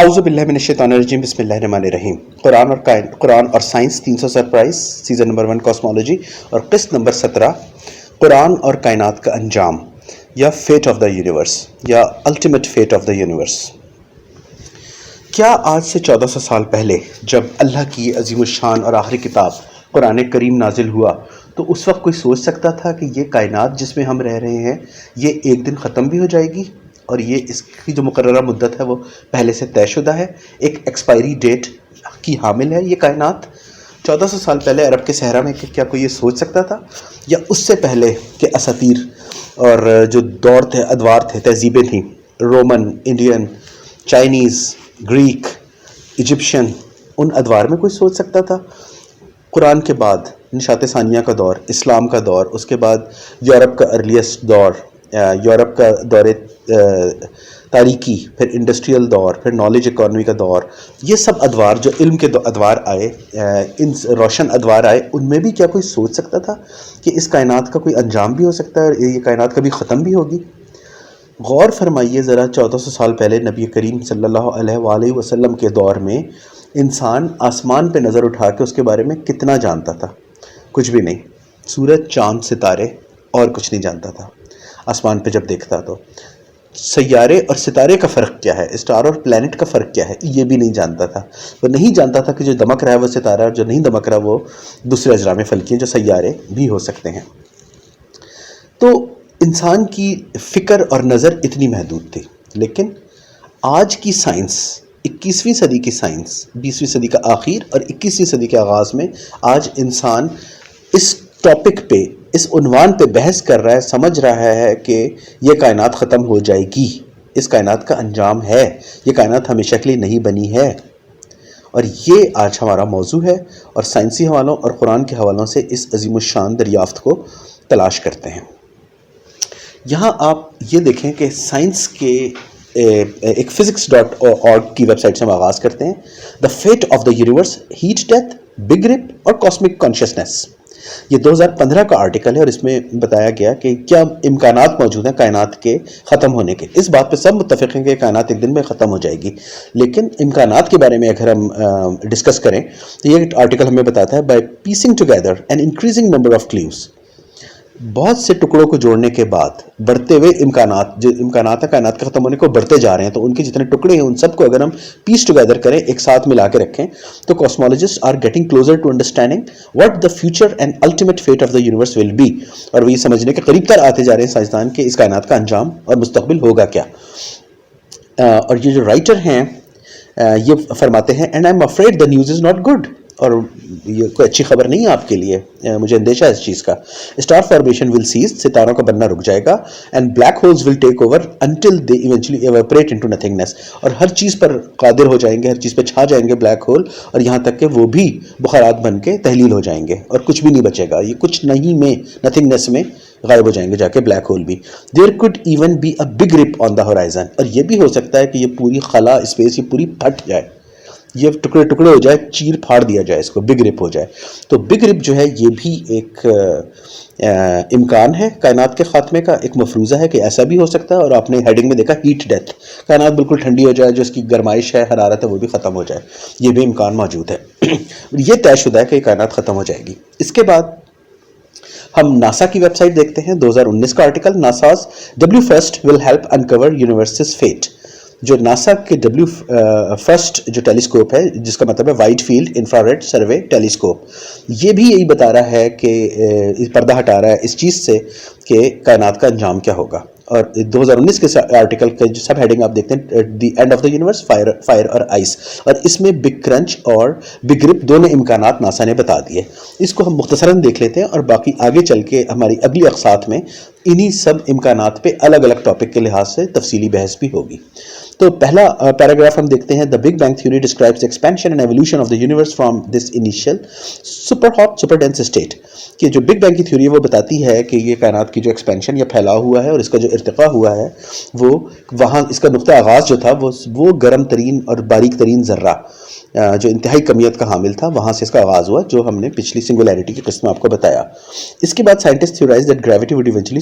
اعوذ باللہ من الشیطان الرجیم بسم اللہ الرحمن الرحیم۔ قرآن اور science 300 surprise, season number 1 cosmology اور قسط نمبر 17 قرآن اور کائنات کا انجام یا فیٹ آف دا یونیورس یا ultimate fate of the universe. کیا آج سے 1400 سال پہلے جب اللہ کی عظیم الشان اور آخری کتاب قرآن کریم نازل ہوا تو اس وقت کوئی سوچ سکتا تھا کہ یہ کائنات جس میں ہم رہ رہے ہیں یہ ایک دن ختم بھی ہو جائے گی اور یہ اس کی جو مقررہ مدت ہے وہ پہلے سے طے شدہ ہے، ایک ایکسپائری ڈیٹ کی حامل ہے یہ کائنات؟ 1400 سال پہلے عرب کے صحرا میں کیا کوئی یہ سوچ سکتا تھا؟ یا اس سے پہلے کہ اساطیر اور جو دور تھے، ادوار تھے، تہذیبیں تھیں، Roman, Indian, Chinese, Greek, Egyptian, ان ادوار میں کوئی سوچ سکتا تھا؟ قرآن کے بعد نشاط ثانیہ کا دور، اسلام کا دور، اس کے بعد یورپ کا ارلیسٹ دور، یورپ کا دور تاریکی، پھر انڈسٹریل دور، پھر نالج اکانومی کا دور، یہ سب ادوار جو علم کے ادوار آئے، ان روشن ادوار آئے، ان میں بھی کیا کوئی سوچ سکتا تھا کہ اس کائنات کا کوئی انجام بھی ہو سکتا ہے اور یہ کائنات کبھی ختم بھی ہوگی؟ غور فرمائیے ذرا، 1400 سال پہلے نبی کریم صلی اللہ علیہ وآلہ وسلم کے دور میں انسان آسمان پہ نظر اٹھا کے اس کے بارے میں کتنا جانتا تھا؟ کچھ بھی نہیں، سورج، چاند، ستارے، اور کچھ نہیں جانتا تھا۔ آسمان پہ جب دیکھتا تو سیارے اور ستارے کا فرق کیا ہے، اسٹار اور پلانٹ کا فرق کیا ہے، یہ بھی نہیں جانتا تھا۔ وہ نہیں جانتا تھا کہ جو دمک رہا ہے وہ ستارہ اور جو نہیں دمک رہا وہ دوسرے اجرام فلکی ہیں جو سیارے بھی ہو سکتے ہیں۔ تو انسان کی فکر اور نظر اتنی محدود تھی، لیکن آج کی سائنس، 21ویں صدی کی سائنس، 20ویں صدی کا آخر اور 21ویں صدی کے آغاز میں آج انسان اس ٹاپک پہ، اس عنوان پہ بحث کر رہا ہے، سمجھ رہا ہے کہ یہ کائنات ختم ہو جائے گی، اس کائنات کا انجام ہے، یہ کائنات ہمیشہ کے لیے نہیں بنی ہے، اور یہ آج ہمارا موضوع ہے، اور سائنسی حوالوں اور قرآن کے حوالوں سے اس عظیم الشان دریافت کو تلاش کرتے ہیں۔ یہاں آپ یہ دیکھیں کہ سائنس کے ایک physics.org کی ویب سائٹ سے ہم آغاز کرتے ہیں۔ The fate of the universe, heat death, big rip اور کاسمک کانشیسنیس، یہ 2015 کا آرٹیکل ہے اور اس میں بتایا گیا کہ کیا امکانات موجود ہیں کائنات کے ختم ہونے کے۔ اس بات پہ سب متفق ہیں کہ کائنات ایک دن میں ختم ہو جائے گی، لیکن امکانات کے بارے میں اگر ہم ڈسکس کریں تو یہ آرٹیکل ہمیں بتاتا ہے by passing together an increasing number of clues, بہت سے ٹکڑوں کو جوڑنے کے بعد بڑھتے ہوئے امکانات، جو امکانات ہیں کائنات کے ختم ہونے کو بڑھتے جا رہے ہیں، تو ان کے جتنے ٹکڑے ہیں ان سب کو اگر ہم پیس ٹوگیدر کریں، ایک ساتھ ملا کے رکھیں، تو cosmologists are getting closer to understanding what the future and ultimate fate of the universe will be, اور وہ یہ سمجھنے کے قریب تر آتے جا رہے ہیں سائنسدان کہ اس کائنات کا انجام اور مستقبل ہوگا کیا۔ اور یہ جو رائٹر ہیں یہ فرماتے ہیں and I am afraid the news is not good, اور یہ کوئی اچھی خبر نہیں ہے آپ کے لیے، مجھے اندیشہ ہے اس چیز کا۔ اسٹار فارمیشن ول سیز، ستاروں کا بننا رک جائے گا، and black holes will take over until they eventually evaporate into nothingness, اور ہر چیز پر قادر ہو جائیں گے، ہر چیز پہ چھا جائیں گے بلیک ہول، اور یہاں تک کہ وہ بھی بخارات بن کے تحلیل ہو جائیں گے اور کچھ بھی نہیں بچے گا، یہ کچھ نہیں میں، نتھنگنیس میں غائب ہو جائیں گے جا کے بلیک ہول بھی۔ There could even be a big rip on the horizon, اور یہ بھی ہو سکتا ہے کہ یہ پوری خلا اسپیس یہ پوری پھٹ جائے، یہ ٹکڑے ٹکڑے ہو جائے، چیر پھاڑ دیا جائے، اس کو بگ رپ ہو جائے۔ تو بگ رپ جو ہے یہ بھی ایک امکان ہے کائنات کے خاتمے کا، ایک مفروضہ ہے کہ ایسا بھی ہو سکتا ہے، اور آپ نے ہیڈنگ میں دیکھا ہیٹ ڈیتھ، کائنات بالکل ٹھنڈی ہو جائے، جو اس کی گرمائش ہے، حرارت ہے، وہ بھی ختم ہو جائے، یہ بھی امکان موجود ہے۔ یہ طے شدہ ہے کہ یہ کائنات ختم ہو جائے گی۔ اس کے بعد ہم ناسا کی ویب سائٹ دیکھتے ہیں، 2019 کا آرٹیکل، ناساز W1 will help uncover universe's fate، جو ناسا کے W1 جو ٹیلیسکوپ ہے، جس کا مطلب ہے wide field infrared survey telescope, یہ بھی یہی بتا رہا ہے کہ پردہ ہٹا رہا ہے اس چیز سے کہ کائنات کا انجام کیا ہوگا۔ اور 2019 کے آرٹیکل کا جو سب ہیڈنگ آپ دیکھتے ہیں، the end of the universe, fire اور آئس، اور اس میں بگ کرنچ اور بگ رپ دونوں امکانات ناسا نے بتا دیے۔ اس کو ہم مختصراً دیکھ لیتے ہیں اور باقی آگے چل کے ہماری اگلی اقساط میں انہی سب امکانات پہ الگ الگ ٹاپک کے لحاظ سے تفصیلی بحث بھی ہوگی۔ تو پہلا پیراگراف ہم دیکھتے ہیں، the big bang theory describes expansion and evolution of the universe from this initial super hot super dense state, کہ جو بگ بینگ کی تھیوری ہے وہ بتاتی ہے کہ یہ کائنات کی جو ایکسپینشن یا پھیلاؤ ہوا ہے اور اس کا جو ارتقاء ہوا ہے وہ وہاں اس کا نقطہ آغاز جو تھا وہ گرم ترین اور باریک ترین ذرہ جو انتہائی کمیت کا حامل تھا، وہاں سے اس کا آغاز ہوا، جو ہم نے پچھلی سنگولیرٹی کی قسط میں آپ کو بتایا۔ اس کے بعد scientist theorise that gravity would eventually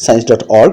science.org.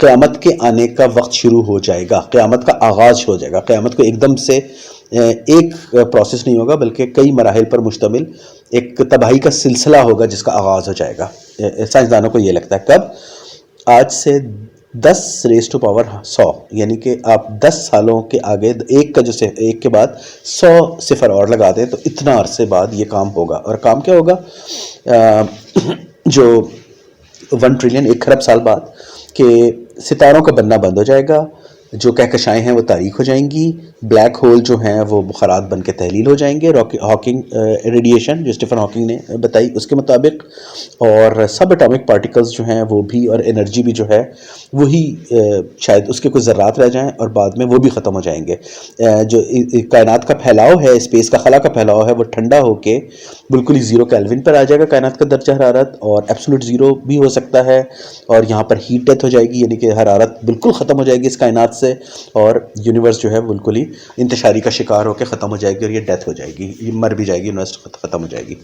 قیامت کے آنے کا وقت شروع ہو جائے گا، قیامت کا آغاز ہو جائے گا. قیامت کو ایک دم سے ایک پروسیس نہیں ہوگا بلکہ کئی مراحل پر مشتمل ایک تباہی کا سلسلہ ہوگا جس کا آغاز ہو جائے گا. سائنسدانوں کو یہ لگتا ہے. کب؟ آج سے 10⁻100، یعنی کہ آپ 10 سالوں کے آگے ایک کا جو ایک کے بعد 100 صفر اور لگا دیں تو اتنا عرصے بعد یہ کام ہوگا. اور کام کیا ہوگا؟ جو 1 ٹریلین 1 کھرب سال بعد کہ ستاروں کا بننا بند ہو جائے گا، جو کہکشائیں ہیں وہ تاریک ہو جائیں گی، بلیک ہول جو ہیں وہ بخارات بن کے تحلیل ہو جائیں گے، ہاکنگ ریڈیشن جو اسٹیفن ہاکنگ نے بتائی اس کے مطابق، اور سب اٹامک پارٹیکلز جو ہیں وہ بھی، اور انرجی بھی جو ہے وہی شاید اس کے کچھ ذرات رہ جائیں اور بعد میں وہ بھی ختم ہو جائیں گے. جو کائنات کا پھیلاؤ ہے، اسپیس کا خلا کا پھیلاؤ ہے، وہ ٹھنڈا ہو کے بالکل ہی 0 کیلوین پر آ جائے گا کائنات کا درجہ حرارت، اور ایبسولوٹ 0 بھی ہو سکتا ہے، اور یہاں پر ہیٹ ڈیتھ ہو جائے گی، یعنی کہ حرارت بالکل ختم ہو جائے گی اس کائنات سے، اور یونیورس جو ہے بالکل ہی انتشاری کا شکار ہو کے ختم ہو جائے گی، اور یہ ڈیتھ ہو جائے گی، یہ مر بھی جائے گی، یونیورس ختم ہو جائے گی.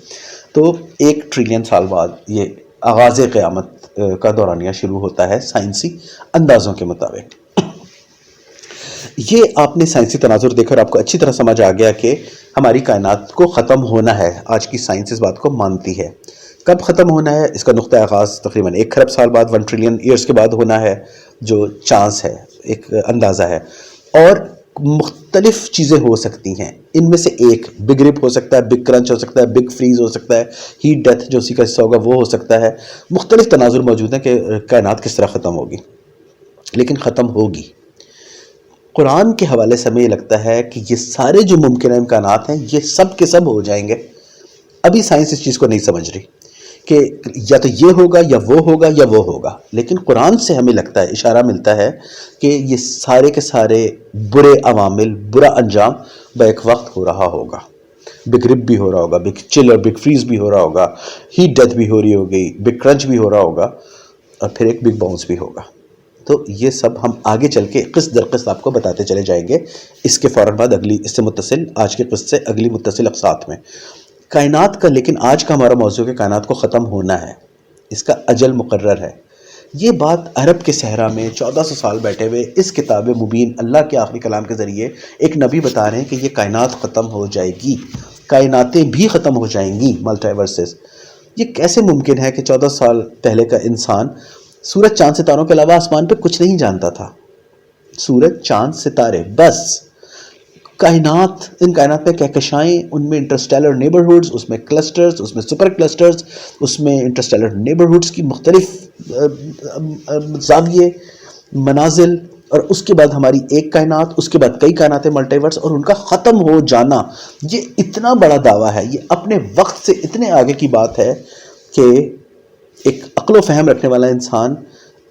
تو 1 ٹریلین سال بعد یہ آغاز قیامت کا دورانیہ شروع ہوتا ہے سائنسی اندازوں کے مطابق. یہ آپ نے سائنسی تناظر دیکھا اور آپ کو اچھی طرح سمجھ آ گیا کہ ہماری کائنات کو ختم ہونا ہے. آج کی سائنس اس بات کو مانتی ہے. کب ختم ہونا ہے؟ اس کا نقطہ آغاز تقریباً 1 کھرب سال بعد، 1 ٹریلین ایئرس کے بعد ہونا ہے، جو چانس ہے، ایک اندازہ ہے. اور مختلف چیزیں ہو سکتی ہیں، ان میں سے ایک بگ رپ ہو سکتا ہے، بگ کرنچ ہو سکتا ہے، بگ فریز ہو سکتا ہے، ہیٹ ڈیتھ جو اسی کا حصہ ہوگا وہ ہو سکتا ہے. مختلف تناظر موجود ہیں کہ کائنات کس طرح ختم ہوگی، لیکن ختم ہوگی. قرآن کے حوالے سے ہمیں یہ لگتا ہے کہ یہ سارے جو ممکنہ امکانات ہیں یہ سب کے سب ہو جائیں گے. ابھی سائنس اس چیز کو نہیں سمجھ رہی کہ یا تو یہ ہوگا یا وہ ہوگا یا وہ ہوگا، لیکن قرآن سے ہمیں لگتا ہے، اشارہ ملتا ہے کہ یہ سارے کے سارے برے عوامل، برا انجام بیک وقت ہو رہا ہوگا. بگ رپ بھی ہو رہا ہوگا، بگ چل اور بگ فریز بھی ہو رہا ہوگا، ہیٹ ڈیتھ بھی ہو رہی ہوگی، بگ کرنچ بھی ہو رہا ہوگا، اور پھر ایک بگ باؤنس بھی ہوگا. تو یہ سب ہم آگے چل کے قسط در قسط آپ کو بتاتے چلے جائیں گے. اس کے فوراً بعد اگلی اس سے متصل آج کے قسط سے اگلی متصل اقساط میں کائنات کا. لیکن آج کا ہمارا موضوع کہ کائنات کو ختم ہونا ہے، اس کا اجل مقرر ہے. یہ بات عرب کے صحرا میں 1400 سال بیٹھے ہوئے اس کتاب مبین اللہ کے آخری کلام کے ذریعے ایک نبی بتا رہے ہیں کہ یہ کائنات ختم ہو جائے گی، کائناتیں بھی ختم ہو جائیں گی، ملٹی ورسز. یہ کیسے ممکن ہے کہ 14 سال پہلے کا انسان سورج چاند ستاروں کے علاوہ آسمان پہ کچھ نہیں جانتا تھا؟ سورج چاند ستارے بس. کائنات، ان کائنات میں کہکشائیں، ان میں انٹرسٹیلر نیبرہڈز، اس میں کلسٹرز، اس میں سپر کلسٹرز، اس میں انٹرسٹیلر نیبرہڈز کی مختلف زاویے، منازل، اور اس کے بعد ہماری ایک کائنات، اس کے بعد کئی کائناتیں ملٹی ورس، اور ان کا ختم ہو جانا. یہ اتنا بڑا دعویٰ ہے، یہ اپنے وقت سے اتنے آگے کی بات ہے کہ ایک عقل و فہم رکھنے والا انسان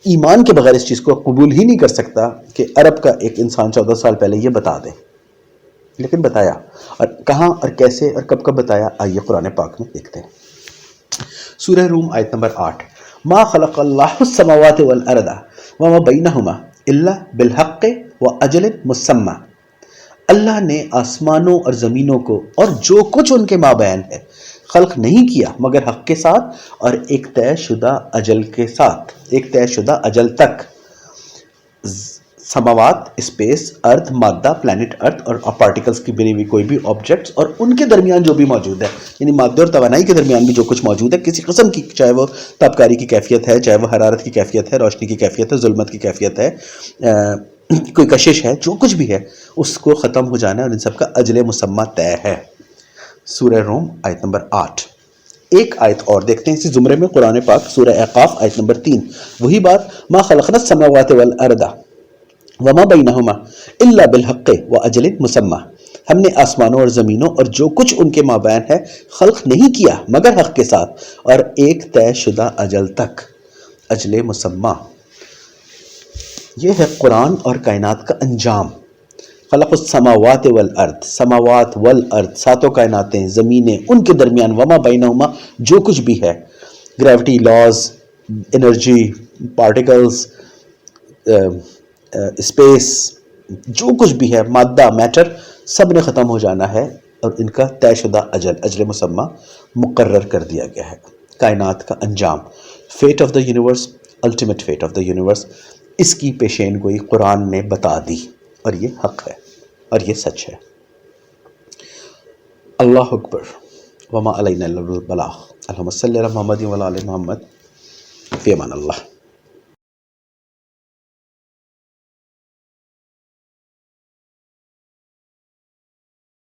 ایمان کے بغیر اس چیز کو قبول ہی نہیں کر سکتا کہ عرب کا ایک انسان 14 سال پہلے یہ بتا دے. لیکن بتایا، اور کہاں اور کیسے اور کب کب بتایا، آئیے قرآن پاک میں دیکھتے ہیں. سورہ روم آیت نمبر 8. ما خلق اللہ السماوات والارض وما بینہما الا بالحق واجل مسمى. اللہ نے آسمانوں اور زمینوں کو اور جو کچھ ان کے مابین ہے خلق نہیں کیا مگر حق کے ساتھ اور ایک طے شدہ اجل کے ساتھ، ایک طے شدہ اجل تک. سماوات، اسپیس، ارتھ، مادہ، پلانٹ ارتھ، اور پارٹیکلز کی بنی ہوئی کوئی بھی آبجیکٹس، اور ان کے درمیان جو بھی موجود ہے، یعنی مادے اور توانائی کے درمیان بھی جو کچھ موجود ہے کسی قسم کی، چاہے وہ تابکاری کی کیفیت ہے، چاہے وہ حرارت کی کیفیت ہے، روشنی کی کیفیت ہے، ظلمت کی کیفیت ہے، کوئی کشش ہے، جو کچھ بھی ہے اس کو ختم ہو جانا ہے، اور ان سب کا اجل مسمى طے ہے. سورہ روم آیت نمبر 8. ایک آیت اور دیکھتے ہیں اسی زمرے میں، قرآن پاک سورہ اعقاف آیت نمبر 3. وہی بات، ما خلقنا السماوات والارض وما بینہما الا بالحق واجل مسمى. ہم نے آسمانوں اور زمینوں اور جو کچھ ان کے مابین ہے خلق نہیں کیا مگر حق کے ساتھ اور ایک طے شدہ اجل تک، اجل مسمى. یہ ہے قرآن اور کائنات کا انجام. خلق السماوات والارض، سماوات والارض، ساتوں کائناتیں، زمینیں، ان کے درمیان، وما بینہما، جو کچھ بھی ہے، gravity laws, energy, particles, space, جو کچھ بھی ہے، مادہ، میٹر، سب نے ختم ہو جانا ہے، اور ان کا طے شدہ اجل، اجل مسمى مقرر کر دیا گیا ہے. کائنات کا انجام، fate of the universe, ultimate fate of the universe. اس کی پیشین گوئی قرآن نے بتا دی، اور یہ حق ہے اور یہ سچ ہے۔ اللہ اکبر، وما علینا الا البلاغ۔ اللہم صلی علی محمد وعلی آل محمد، فی امان اللہ۔